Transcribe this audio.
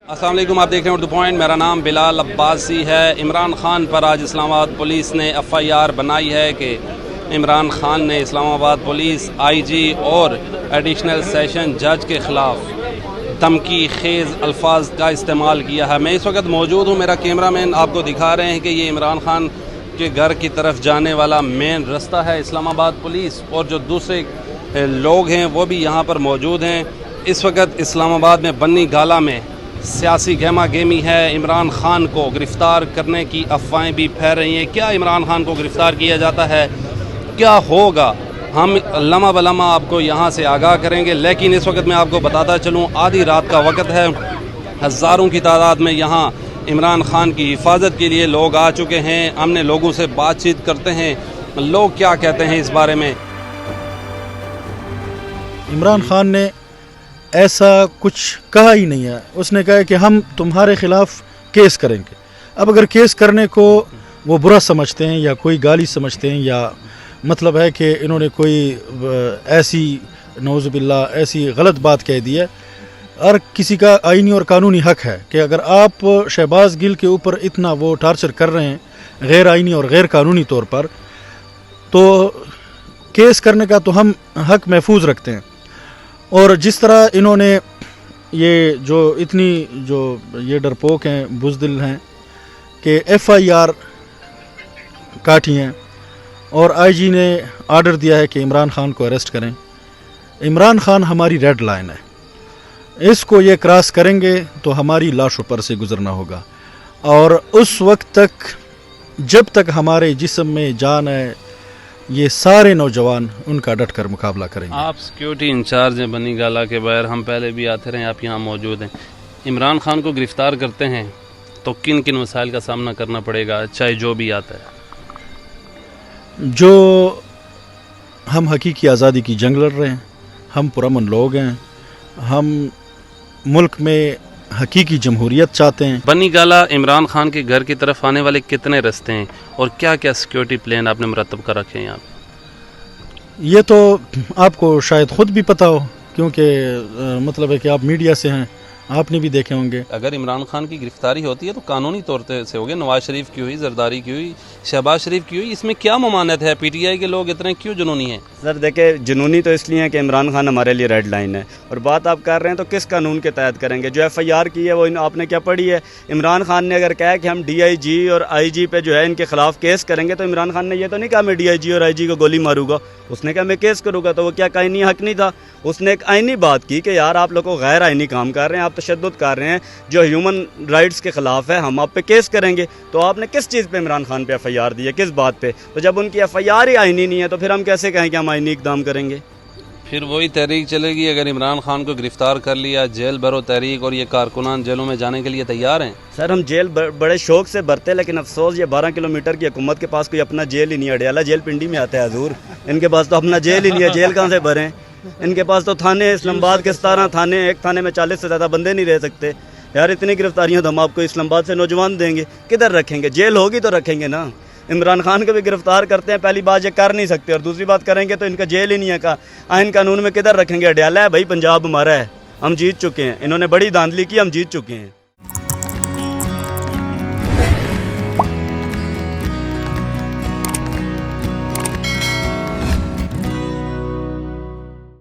अस्सलाम वालेकुम, आप देख रहे हैं उर्दू पॉइंट। मेरा नाम बिलाल अब्बासी है। इमरान खान पर आज इस्लामाबाद पुलिस ने FIR बनाई है कि इमरान खान ने इस्लामाबाद पुलिस IG और एडिशनल सेशन जज के ख़िलाफ़ धमकी खेज़ अल्फाज का इस्तेमाल किया है। मैं इस वक्त मौजूद हूँ, मेरा कैमरामैन आपको दिखा रहे हैं कि ये इमरान खान के घर की तरफ जाने वाला मेन रास्ता है। इस्लामाबाद पुलिस और जो दूसरे लोग हैं वो भी यहाँ पर मौजूद हैं। इस वक्त इस्लामाबाद में बन्नी गाला में सियासी गहमा गेमी है। इमरान खान को गिरफ़्तार करने की अफवाहें भी फैल रही हैं। क्या इमरान खान को गिरफ़्तार किया जाता है, क्या होगा, हम लम्हा बलम्हा आपको यहाँ से आगाह करेंगे। लेकिन इस वक्त मैं आपको बताता चलूँ, आधी रात का वक्त है। हज़ारों की तादाद में यहाँ इमरान खान की हिफाजत के लिए लोग आ चुके हैं। हमने लोगों से बातचीत करते हैं, लोग क्या कहते हैं इस बारे में। इमरान खान ने ऐसा कुछ कहा ही नहीं है। उसने कहा कि हम तुम्हारे ख़िलाफ़ केस करेंगे। अब अगर केस करने को वो बुरा समझते हैं या कोई गाली समझते हैं या मतलब है कि इन्होंने कोई ऐसी नौज़ुबिल्लाह ऐसी गलत बात कह दी है, हर किसी का आईनी और कानूनी हक है कि अगर आप शहबाज गिल के ऊपर इतना वो टार्चर कर रहे हैं गैर आईनी और गैर कानूनी तौर पर, तो केस करने का तो हम हक महफूज रखते हैं। और जिस तरह इन्होंने ये डरपोक हैं, बुज़दिल हैं कि FIR काटी हैं और IG ने आर्डर दिया है कि इमरान खान को अरेस्ट करें। इमरान खान हमारी रेड लाइन है, इसको ये क्रॉस करेंगे तो हमारी लाशों पर से गुजरना होगा। और उस वक्त तक जब तक हमारे जिस्म में जान है, ये सारे नौजवान उनका डट कर मुकाबला करेंगे। आप सिक्योरिटी इंचार्ज हैं बन्नी गाला के बाहर, हम पहले भी आते रहे, आप यहाँ मौजूद हैं। इमरान खान को गिरफ़्तार करते हैं तो किन किन मसाइल का सामना करना पड़ेगा, चाहे जो भी आता है? जो हम हकीकी आज़ादी की जंग लड़ रहे हैं, हम पुरअमन लोग हैं, हम मुल्क में हकीकी जमहूरियत चाहते हैं। बन्नी गाला इमरान खान के घर की तरफ आने वाले कितने रास्ते हैं और क्या क्या सिक्योरिटी प्लान आपने मुरतब कर रखे हैं यहाँ पे? ये तो आपको शायद ख़ुद भी पता हो, क्योंकि मतलब है कि आप मीडिया से हैं, आपने भी देखे होंगे। अगर इमरान खान की गिरफ्तारी होती है तो कानूनी तौर से होगी। नवाज शरीफ की हुई, जरदारी की हुई, शहबाज शरीफ की हुई, इसमें क्या ममानत है? PTI के लोग इतने क्यों जुनूनी हैं? सर देखिए, जुनूनी तो इसलिए है कि इमरान खान हमारे लिए रेड लाइन है। और बात आप कर रहे हैं तो किस कानून के तहत करेंगे? जो FIR की है वो आपने क्या पढ़ी है? इमरान खान ने अगर कहा कि हम DIG और IG पे जो है इनके ख़िलाफ़ केस करेंगे, तो इमरान खान ने ये तो नहीं कहा मैं DIG और IG को गोली मारूंगा। उसने कहा मैं केस करूँगा। तो वो क्या आईनी हक नहीं था? उसने एक आईनी बात की कि यार आप लोगों गैर आईनी काम कर रहे हैं, आप तशद्दुद कर रहे हैं जो ह्यूमन राइट्स के ख़िलाफ़ है, हम आप पे केस करेंगे। तो आपने किस चीज़ पे इमरान खान पे FIR दी है, किस बात पे? तो जब उनकी FIR ही आईनी नहीं है तो फिर हम कैसे कहें कि हम आईनी इक़दाम करेंगे? फिर वही तहरीक चलेगी। अगर इमरान खान को गिरफ़्तार कर लिया, जेल भरो तहरीक, और ये कारकुनान जेलों में जाने के लिए तैयार हैं। सर हम जेल बड़े शौक से भरते, लेकिन अफसोस ये 12 किलोमीटर की हुकूमत के पास कोई अपना जेल ही नहीं है। अडयाला जेल पिंडी में आता है हजूर, इनके पास तो अपना जेल ही नहीं है। जेल कहाँ से भरें? इनके पास तो थाने, इस्लामाबाद के 17 थाने, एक थाने में 40 से ज़्यादा बंदे नहीं रह सकते। यार इतनी गिरफ्तारियाँ तो हम आपको इस्लामाबाद से नौजवान देंगे, किधर रखेंगे? जेल होगी तो रखेंगे ना। इमरान खान को भी गिरफ्तार करते हैं, पहली बात ये कर नहीं सकते, और दूसरी बात करेंगे तो इनका जेल ही नहीं है का आइन कानून में किधर रखेंगे? अडयाला है भाई, पंजाब हमारा है, हम जीत चुके हैं। इन्होंने बड़ी धांधली की, हम जीत चुके हैं।